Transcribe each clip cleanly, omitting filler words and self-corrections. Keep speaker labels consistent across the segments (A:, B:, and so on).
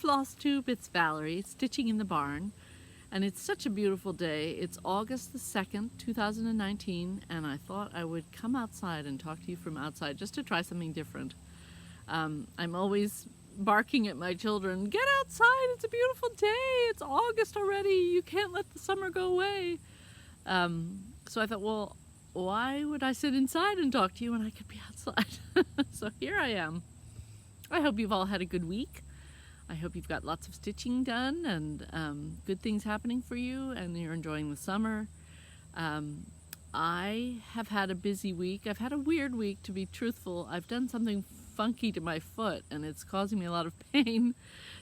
A: Flosstube, it's Valerie, stitching in the barn, and it's such a beautiful day. It's August the 2nd, 2019, and I thought I would come outside and talk to you from outside just to try something different. I'm always barking at my children, get outside, it's a beautiful day, it's August already, you can't let the summer go away. So I thought, well, why would I sit inside and talk to you when I could be outside? So here I am. I hope you've all had a good week. I hope you've got lots of stitching done and good things happening for you and you're enjoying the summer. I have had a busy week. I've had a weird week, to be truthful. I've done something funky to my foot and it's causing me a lot of pain.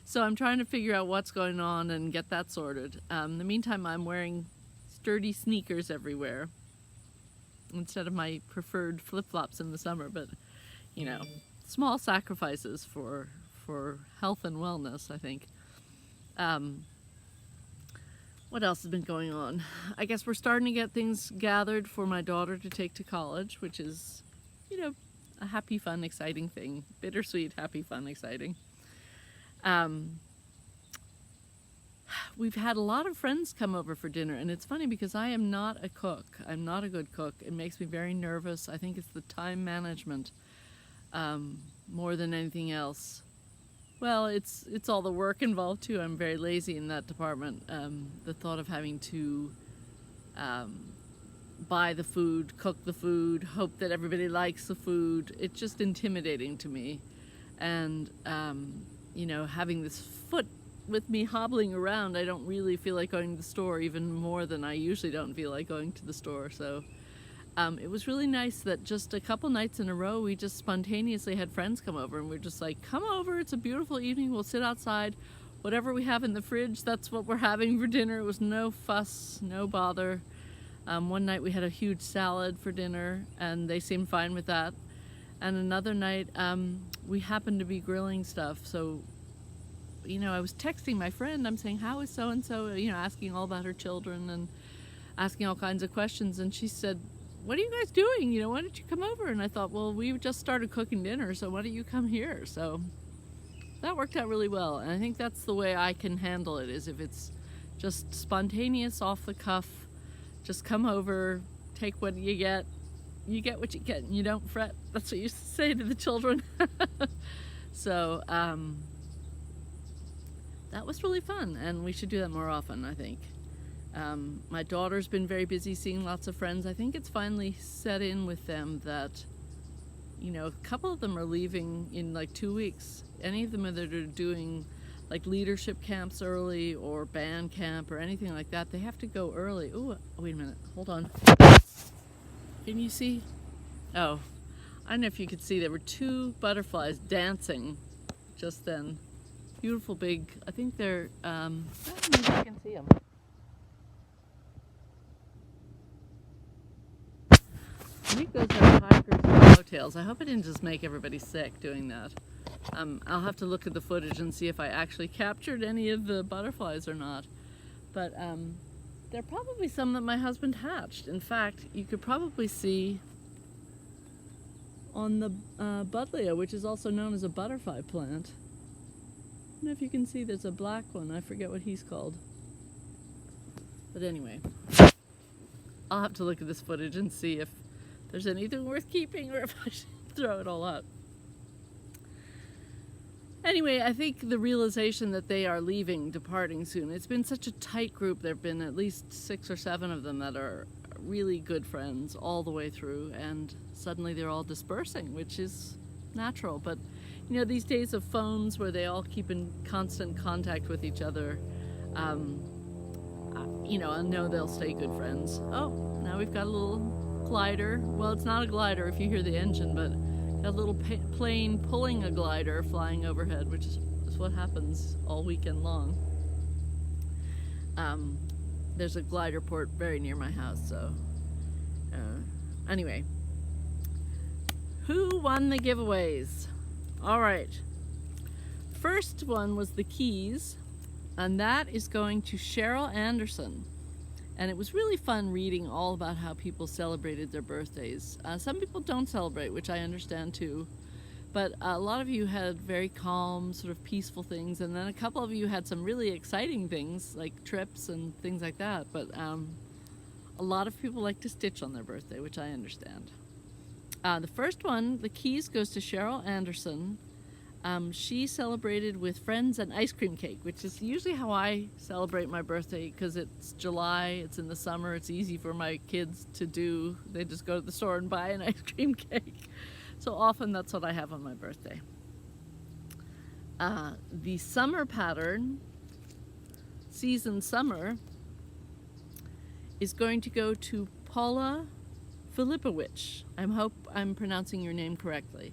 A: So I'm trying to figure out what's going on and get that sorted. In the meantime, I'm wearing sturdy sneakers everywhere instead of my preferred flip-flops in the summer, but you know, small sacrifices for health and wellness, I think. What else has been going on? I guess we're starting to get things gathered for my daughter to take to college, which is, you know, a happy, fun, exciting thing. Bittersweet, happy, fun, exciting. We've had a lot of friends come over for dinner, and it's funny because I am not a cook. I'm not a good cook. It makes me very nervous. I think it's the time management more than anything else. Well, it's all the work involved too. I'm very lazy in that department. The thought of having to buy the food, cook the food, hope that everybody likes the food, it's just intimidating to me. And you know, having this foot with me hobbling around, I don't really feel like going to the store, even more than I usually don't feel like going to the store. So it was really nice that just a couple nights in a row we just spontaneously had friends come over, and we're just like, come over, it's a beautiful evening, we'll sit outside, whatever we have in the fridge, that's what we're having for dinner. It was no fuss, no bother. One night we had a huge salad for dinner and they seemed fine with that, and another night we happened to be grilling stuff. So you know, I was texting my friend, I'm saying, how is so-and-so, you know, asking all about her children and asking all kinds of questions, and she said, what are you guys doing? You know, why don't you come over? And I thought, well, we just started cooking dinner, so why don't you come here? So that worked out really well, and I think that's the way I can handle it, is if it's just spontaneous, off the cuff, just come over, take what you get what you get, and you don't fret. That's what you say to the children. So that was really fun, and we should do that more often, I think. My daughter's been very busy seeing lots of friends. I think it's finally set in with them that, you know, a couple of them are leaving in like 2 weeks. Any of them that are doing like leadership camps early or band camp or anything like that, they have to go early. Oh, wait a minute, hold on. Can you see? Oh, I don't know if you could see, there were 2 butterflies dancing just then. Beautiful big, I think they're, maybe I can see them. I think those are tigers and yellowtails. I hope I didn't just make everybody sick doing that. I'll have to look at the footage and see if I actually captured any of the butterflies or not. But there are probably some that my husband hatched. In fact, you could probably see on the buddleia, which is also known as a butterfly plant. I don't know if you can see, there's a black one. I forget what he's called. But anyway, I'll have to look at this footage and see if there's anything worth keeping or if I should throw it all out. Anyway, I think the realization that they are leaving, departing soon. It's been such a tight group. There have been at least 6 or 7 of them that are really good friends all the way through, and suddenly they're all dispersing, which is natural. But you know, these days of phones where they all keep in constant contact with each other, you know, I know they'll stay good friends. Oh, now we've got a little glider. Well, it's not a glider if you hear the engine, but a little plane pulling a glider flying overhead, which is what happens all weekend long. There's a glider port very near my house, so anyway, who won the giveaways? All right, first one was the keys, and that is going to Cheryl Anderson. And it was really fun reading all about how people celebrated their birthdays. Some people don't celebrate, which I understand too. But a lot of you had very calm, sort of peaceful things, and then a couple of you had some really exciting things, like trips and things like that. But a lot of people like to stitch on their birthday, which I understand. The first one, the keys, goes to Cheryl Anderson. She celebrated with friends and ice cream cake, which is usually how I celebrate my birthday, because it's July, it's in the summer, it's easy for my kids to do. They just go to the store and buy an ice cream cake. So often that's what I have on my birthday. The summer pattern, season summer, is going to go to Paula Filipowicz. I hope I'm pronouncing your name correctly.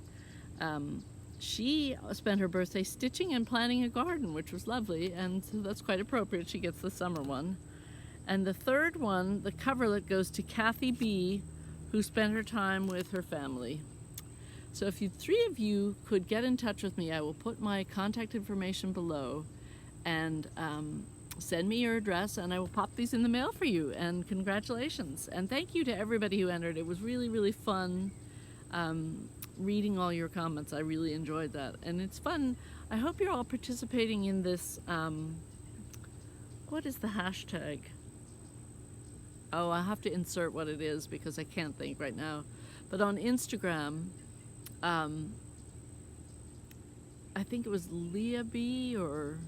A: She spent her birthday stitching and planting a garden, which was lovely, and so that's quite appropriate. She gets the summer one. And the third one, the coverlet, goes to Kathy B., who spent her time with her family. So if you three of you could get in touch with me, I will put my contact information below, and send me your address, and I will pop these in the mail for you. And congratulations. And thank you to everybody who entered. It was really, really fun reading all your comments. I really enjoyed that. And it's fun. I hope you're all participating in this, what is the hashtag? Oh, I have to insert what it is because I can't think right now. But on Instagram, I think it was Leah B or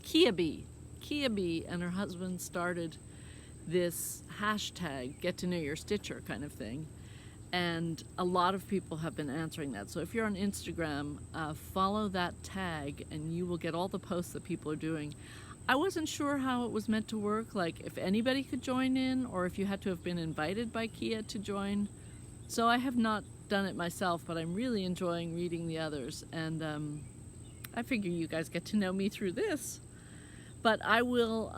A: Kia B and her husband started this hashtag, get to know your stitcher kind of thing. And a lot of people have been answering that. So if you're on Instagram, follow that tag and you will get all the posts that people are doing. I wasn't sure how it was meant to work, like if anybody could join in or if you had to have been invited by Kia to join. So I have not done it myself, but I'm really enjoying reading the others. And I figure you guys get to know me through this. But I will,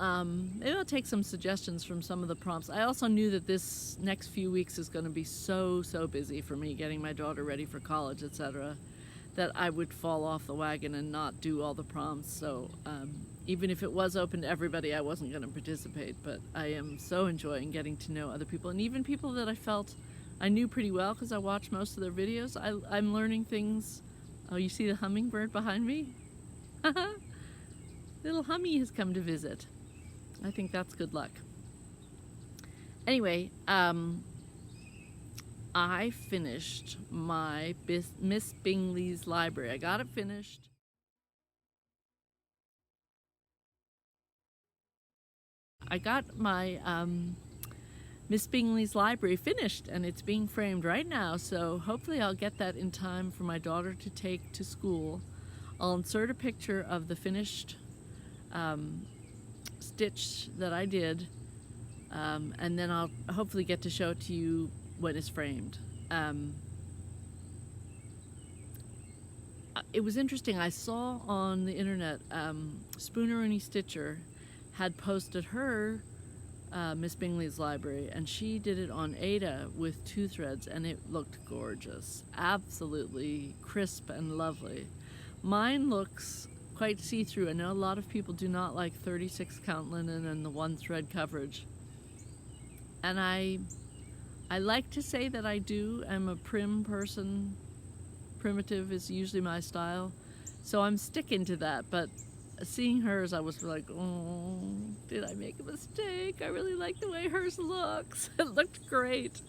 A: maybe I'll take some suggestions from some of the prompts. I also knew that this next few weeks is going to be so busy for me, getting my daughter ready for college, etc., that I would fall off the wagon and not do all the prompts. So even if it was open to everybody, I wasn't going to participate. But I am so enjoying getting to know other people, and even people that I felt I knew pretty well because I watched most of their videos. I'm learning things. Oh, you see the hummingbird behind me? Little Hummy has come to visit. I think that's good luck. Anyway, I finished my Miss Bingleys library. I got it finished. I got my Miss Bingleys library finished, and it's being framed right now, so hopefully I'll get that in time for my daughter to take to school. I'll insert a picture of the finished stitch that I did, and then I'll hopefully get to show it to you when it's framed. It was interesting. I saw on the internet Spooneroony Stitcher had posted her Miss Bingleys library, and she did it on Ada with 2 threads, and it looked gorgeous, absolutely crisp and lovely. Mine looks quite see-through. I know a lot of people do not like 36 count linen and the 1 thread coverage, and I like to say that I do. I'm a prim person. Primitive is usually my style, so I'm sticking to that. But seeing hers, I was like, oh, did I make a mistake? I really like the way hers looks. It looked great.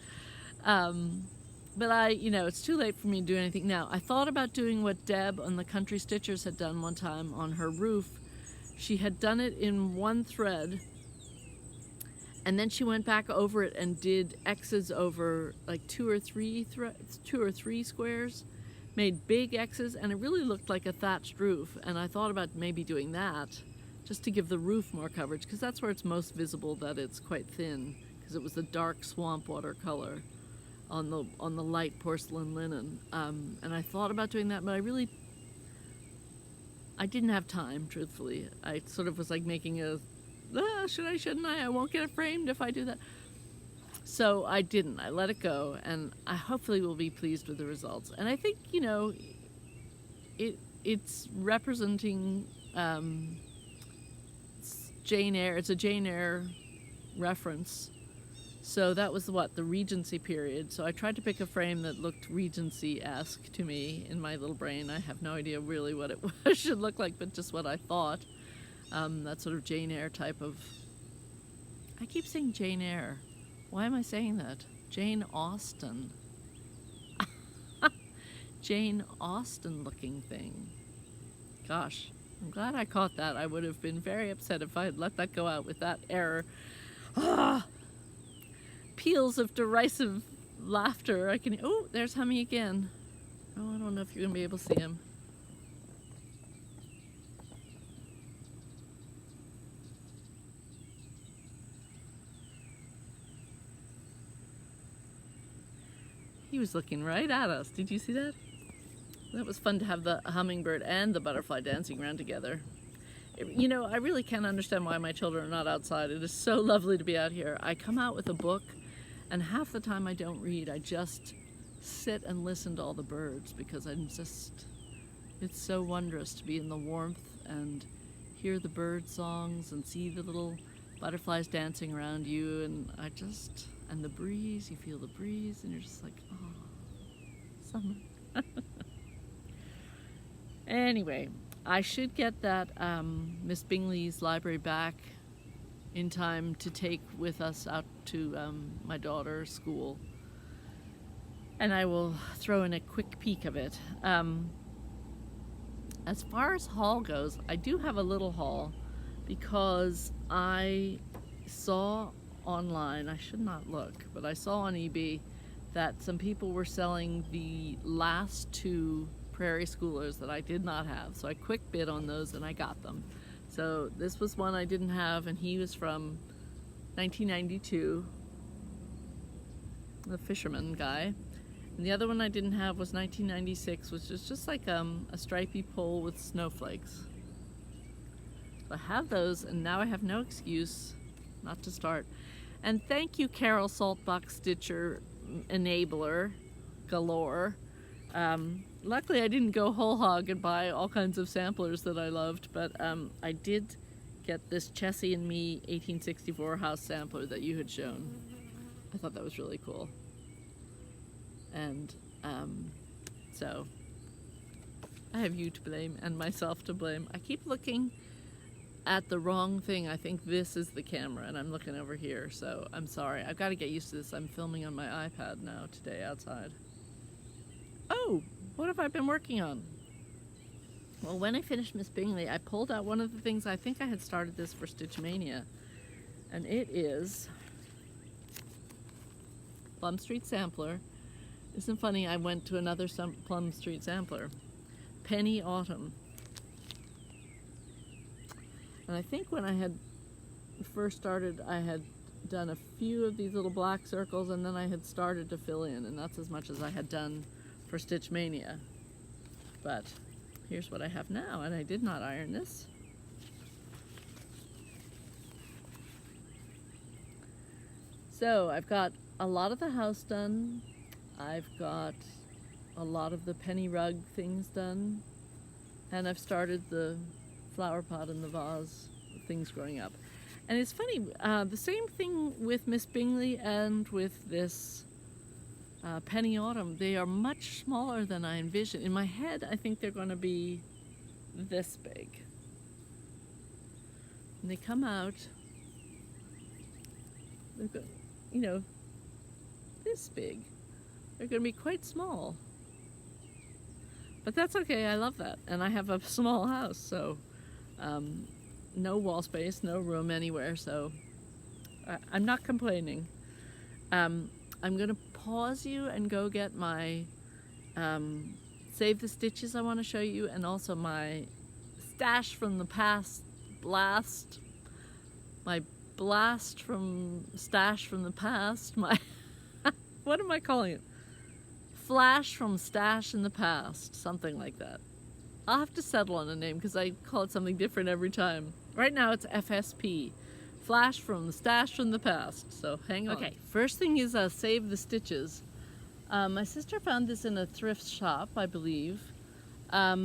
A: But it's too late for me to do anything now. I thought about doing what Deb on the Country Stitchers had done one time on her roof. She had done it in 1 thread, and then she went back over it and did X's over like 2 or 3 squares, made big X's, and it really looked like a thatched roof. And I thought about maybe doing that just to give the roof more coverage, because that's where it's most visible that it's quite thin, because it was the dark swamp water color on the light porcelain linen. And I thought about doing that, but I didn't have time, truthfully. I sort of was like making should I, shouldn't I won't get it framed if I do that. So I didn't. I let it go, and I hopefully will be pleased with the results. And I think, it's representing Jane Eyre. It's a Jane Eyre reference. So that was what, the Regency period. So I tried to pick a frame that looked Regency-esque to me in my little brain. I have no idea really what it should look like, but just what I thought. That sort of Jane Eyre type of... I keep saying Jane Eyre. Why am I saying that? Jane Austen. Jane Austen looking thing. Gosh, I'm glad I caught that. I would have been very upset if I had let that go out with that error. Ah! Peals of derisive laughter. I can... Oh, there's Hummy again. Oh, I don't know if you're going to be able to see him. He was looking right at us. Did you see that? That was fun to have the hummingbird and the butterfly dancing around together. You know, I really can't understand why my children are not outside. It is so lovely to be out here. I come out with a book, and half the time I don't read. I just sit and listen to all the birds because it's so wondrous to be in the warmth and hear the bird songs and see the little butterflies dancing around you, and the breeze, you feel the breeze, and you're just like, oh, summer. Anyway, I should get that Miss Bingleys library back in time to take with us out to my daughter's school. And I will throw in a quick peek of it. As far as haul goes, I do have a little haul because I saw online, I should not look, but I saw on eBay that some people were selling the last 2 Prairie Schoolers that I did not have. So I quick bid on those and I got them. So this was one I didn't have, and he was from 1992, the fisherman guy. And the other one I didn't have was 1996, which is just like a stripy pole with snowflakes. So I have those, and now I have no excuse not to start. And thank you, Carol Saltbox Stitcher enabler galore. Luckily I didn't go whole hog and buy all kinds of samplers that I loved, but I did get this Chessie and Me 1864 house sampler that you had shown. I thought that was really cool. And so I have you to blame and myself to blame. I keep looking at the wrong thing. I think this is the camera and I'm looking over here, so I'm sorry. I've got to get used to this. I'm filming on my iPad now today outside. Oh, what have I been working on? Well, when I finished Miss Bingley, I pulled out one of the things. I think I had started this for Stitch Mania, and it is Plum Street Sampler. Isn't it funny, I went to another Plum Street Sampler. Penny Autumn. And I think when I had first started, I had done a few of these little black circles, and then I had started to fill in, and that's as much as I had done for Stitch Mania. But here's what I have now, and I did not iron this. So I've got a lot of the house done. I've got a lot of the penny rug things done, and I've started the flower pot and the vase, things growing up. And it's funny, the same thing with Miss Bingley and with this Penny Autumn. They are much smaller than I envisioned. In my head, I think they're going to be this big. And they come out, they've got, you know, this big. They're going to be quite small. But that's okay, I love that. And I have a small house, so no wall space, no room anywhere, so I'm not complaining. I'm going to pause you and go get my Save the Stitches I want to show you, and also my stash from the past blast, my blast from stash from the past, my what am I calling it? Flash from stash in the past, something like that. I'll have to settle on a name because I call it something different every time. Right now it's FSP. Flash from the stash from the past. So hang on. Okay, first thing is Save the Stitches. My sister found this in a thrift shop, I believe. I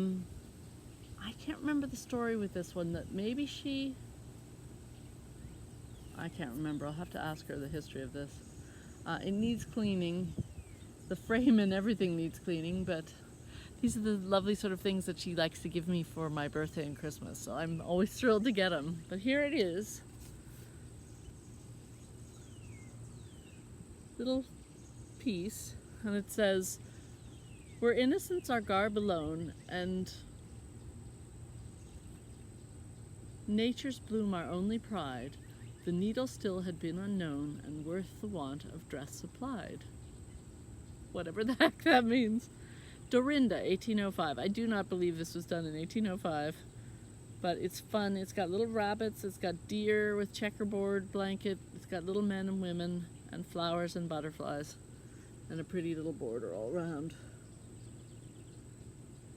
A: can't remember the story with this one. That maybe she... I can't remember. I'll have to ask her the history of this. It needs cleaning. The frame and everything needs cleaning, but these are the lovely sort of things that she likes to give me for my birthday and Christmas, so I'm always thrilled to get them. But here it is. Little piece, and it says, "Where innocence our garb alone, and nature's bloom our only pride, the needle still had been unknown, and worth the want of dress supplied." Whatever the heck that means. Dorinda, 1805. I do not believe this was done in 1805, but it's fun. It's got little rabbits, it's got deer with checkerboard blanket, it's got little men and women, and flowers and butterflies, and a pretty little border all around.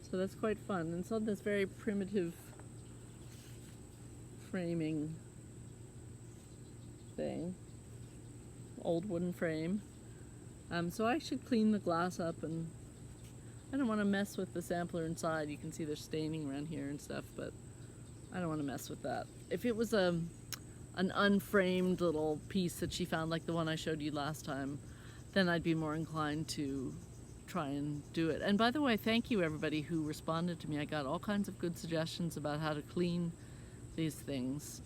A: So that's quite fun. And it's on this very primitive framing thing, old wooden frame. So I should clean the glass up, and I don't want to mess with the sampler inside. You can see there's staining around here and stuff, but I don't want to mess with that. If it was an unframed little piece that she found, like the one I showed you last time, then I'd be more inclined to try and do it. And by the way, thank you everybody who responded to me. I got all kinds of good suggestions about how to clean these things.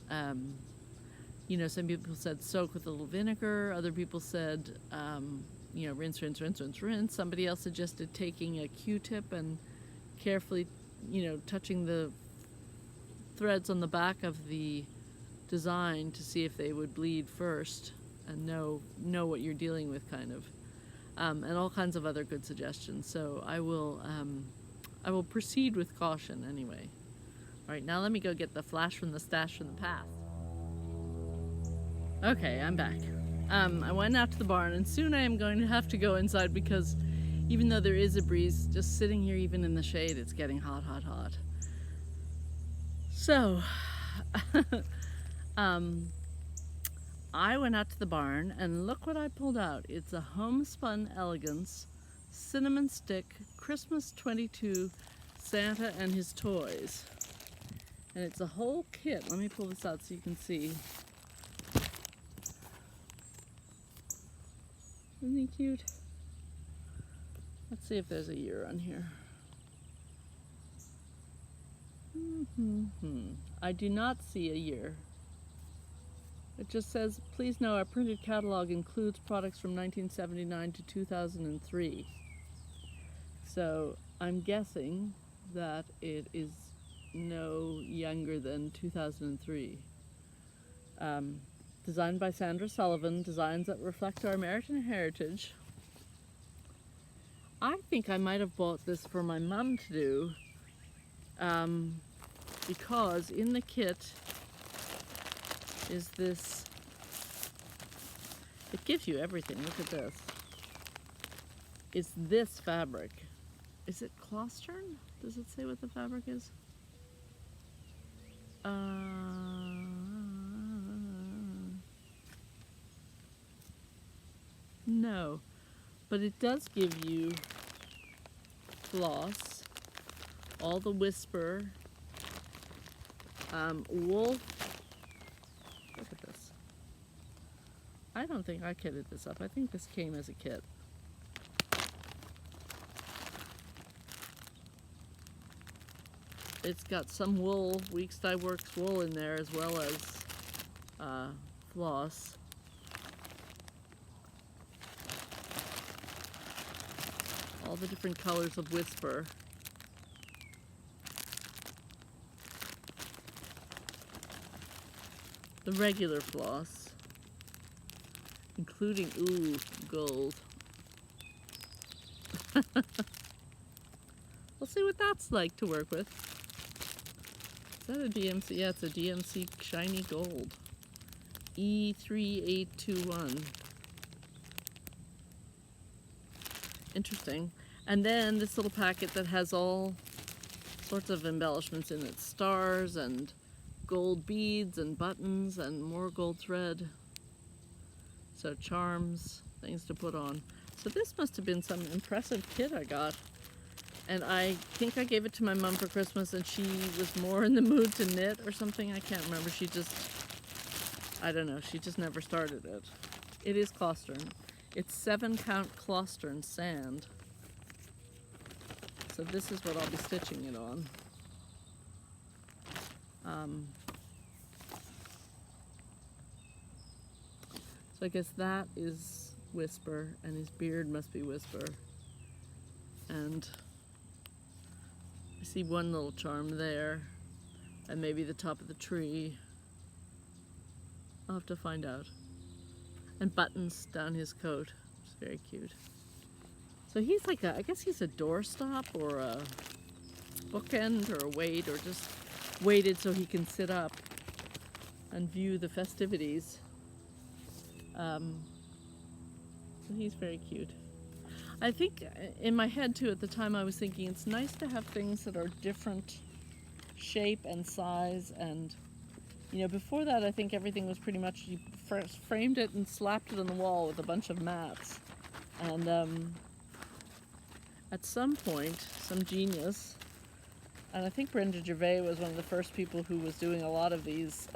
A: You know, some people said soak with a little vinegar. Other people said, you know, rinse, rinse, rinse, rinse, rinse. Somebody else suggested taking a Q-tip and carefully, you know, touching the threads on the back of the design to see if they would bleed first and know what you're dealing with, kind of. And all kinds of other good suggestions. So I will proceed with caution anyway. All right, now let me go get the flash from the stash from the past. Okay, I'm back. I went out to the barn, and soon I am going to have to go inside because even though there is a breeze, just sitting here even in the shade, it's getting hot, hot, hot. So, I went out to the barn, and look what I pulled out. It's a Homespun Elegance Cinnamon Stick Christmas 22 Santa and His Toys. And it's a whole kit. Let me pull this out so you can see. Isn't he cute? Let's see if there's a year on here. I do not see a year. It just says, please know our printed catalog includes products from 1979 to 2003. So I'm guessing that it is no younger than 2003. Designed by Sandra Sullivan, designs that reflect our American heritage. I think I might have bought this for my mom to do, because in the kit is this, it gives you everything. Look at this. It's this fabric. Is it Clostern? Does it say what the fabric is? No, but it does give you floss, all the whisper, wool. Look at this. I don't think I kitted this up. I think this came as a kit. It's got some wool, Weeks Dye Works wool in there, as well as floss. All the different colors of whisper. The regular floss, including, ooh, gold. We'll see what that's like to work with. Is that a DMC? Yeah, it's a DMC shiny gold. E3821. Interesting. And then this little packet that has all sorts of embellishments in it. Stars and gold beads and buttons and more gold thread. So charms, things to put on. So this must have been some impressive kit I got. And I think I gave it to my mom for Christmas, and she was more in the mood to knit or something. I can't remember. She just I don't know, she just never started it. It is Claustern. It's 7-count Claustern sand. So this is what I'll be stitching it on. So I guess that is Whisper, and his beard must be Whisper. And I see one little charm there, and maybe the top of the tree. I'll have to find out. And buttons down his coat. It's very cute. So he's like I guess he's a doorstop or a bookend or a weight, or just weighted so he can sit up and view the festivities. So he's very cute. I think in my head too, at the time I was thinking it's nice to have things that are different shape and size, and you know, before that I think everything was pretty much, you first framed it and slapped it on the wall with a bunch of mats. And at some point, some genius, and I think Brenda Gervais was one of the first people who was doing a lot of these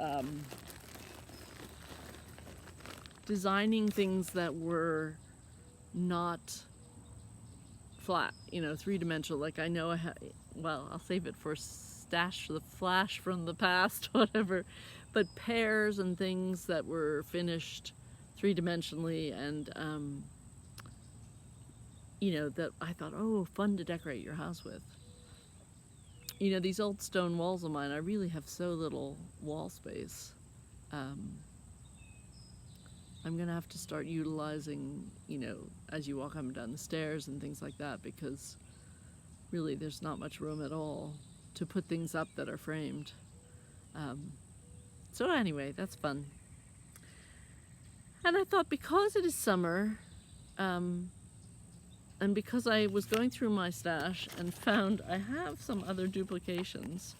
A: designing things that were not flat, you know, three-dimensional. Like I know well, I'll save it for stash, the flash from the past, whatever, but pears and things that were finished three-dimensionally, and you know, that I thought, oh, fun to decorate your house with. You know, these old stone walls of mine, I really have so little wall space. I'm gonna have to start utilizing, you know, as you walk up and down the stairs and things like that, because really there's not much room at all to put things up that are framed. So anyway, that's fun. And I thought, because it is summer, and because I was going through my stash and found I have some other duplications,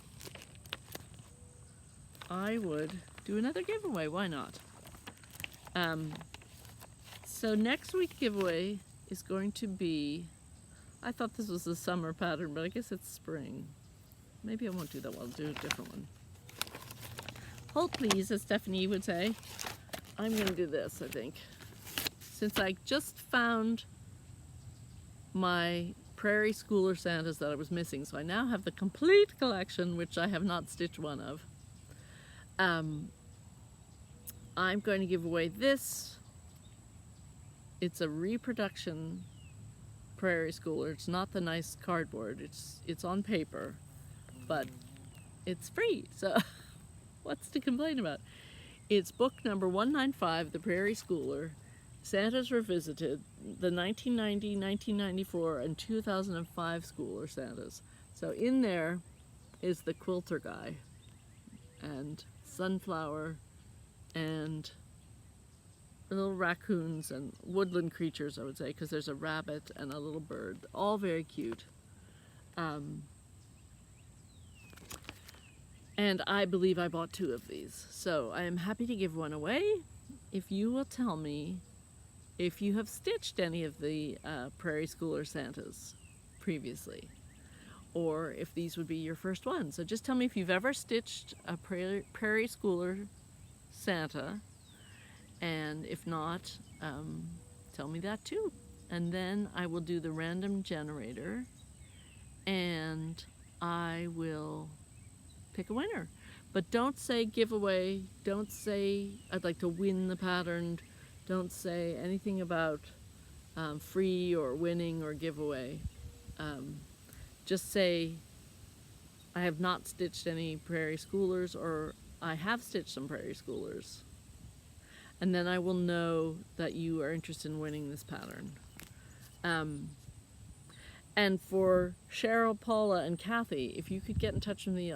A: I would do another giveaway. Why not? So next week's giveaway is going to be, I thought this was a summer pattern, but I guess it's spring. Maybe I won't do that one, I'll do a different one. Hold please, as Stephanie would say. I'm gonna do this, I think. Since I just found my Prairie Schooler Santas that I was missing, so I now have the complete collection, which I have not stitched one of. I'm going to give away this. It's a reproduction Prairie Schooler. It's not the nice cardboard. It's on paper, but it's free. So what's to complain about? It's book number 195, The Prairie Schooler, Santas Revisited, the 1990, 1994, and 2005 Schooler Santas. So in there is the quilter guy, and sunflower, and little raccoons and woodland creatures, I would say, because there's a rabbit and a little bird, all very cute. And I believe I bought 2 of these, so I am happy to give one away if you will tell me if you have stitched any of the Prairie Schooler Santas previously, or if these would be your first one. So just tell me if you've ever stitched a Prairie Schooler Santa, and if not, tell me that too. And then I will do the random generator, and I will pick a winner. But don't say giveaway, don't say I'd like to win the pattern, don't say anything about free or winning or giveaway. Just say I have not stitched any Prairie Schoolers, or I have stitched some Prairie Schoolers. And then I will know that you are interested in winning this pattern. And for Cheryl, Paula, and Kathy, if you could get in touch with me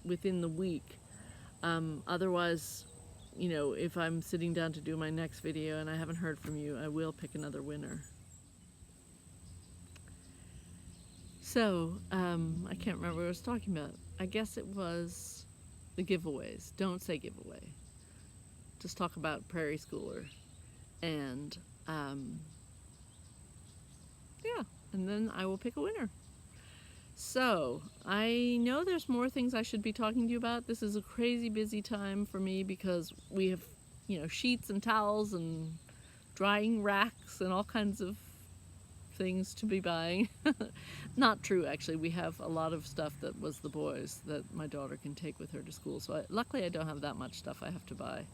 A: within the week. Otherwise, you know, if I'm sitting down to do my next video and I haven't heard from you, I will pick another winner. So, I can't remember what I was talking about. I guess it was the giveaways. Don't say giveaway. Just talk about Prairie Schooler. And, yeah, and then I will pick a winner. So, I know there's more things I should be talking to you about. This is a crazy busy time for me because we have you know, sheets and towels and drying racks and all kinds of things to be buying. Not true, actually. We have a lot of stuff that was the boys that my daughter can take with her to school. So luckily I don't have that much stuff I have to buy.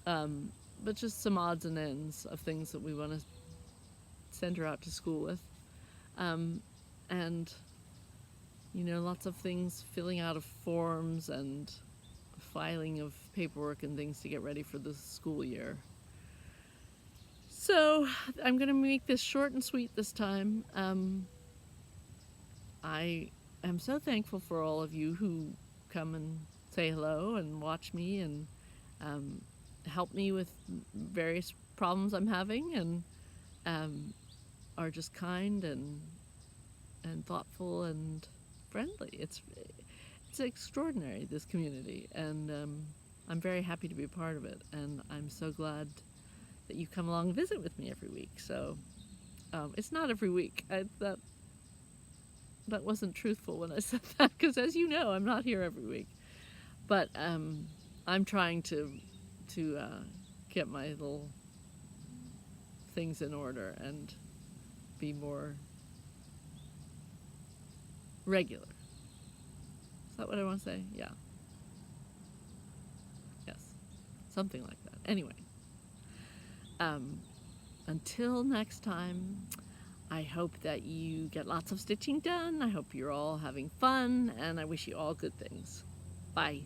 A: But just some odds and ends of things that we want to send her out to school with. And, you know, lots of things, filling out of forms and filing of paperwork and things to get ready for the school year. So I'm going to make this short and sweet this time. I am so thankful for all of you who come and say hello and watch me and help me with various problems I'm having, and are just kind and thoughtful and friendly. It's extraordinary, this community, and I'm very happy to be a part of it, and I'm so glad that you come along and visit with me every week. So it's not every week. That wasn't truthful when I said that, because as you know, I'm not here every week. But I'm trying to get my little things in order and be more regular. Is that what I want to say? Yeah. Yes. Something like that. Anyway. Until next time, I hope that you get lots of stitching done. I hope you're all having fun, and I wish you all good things. Bye.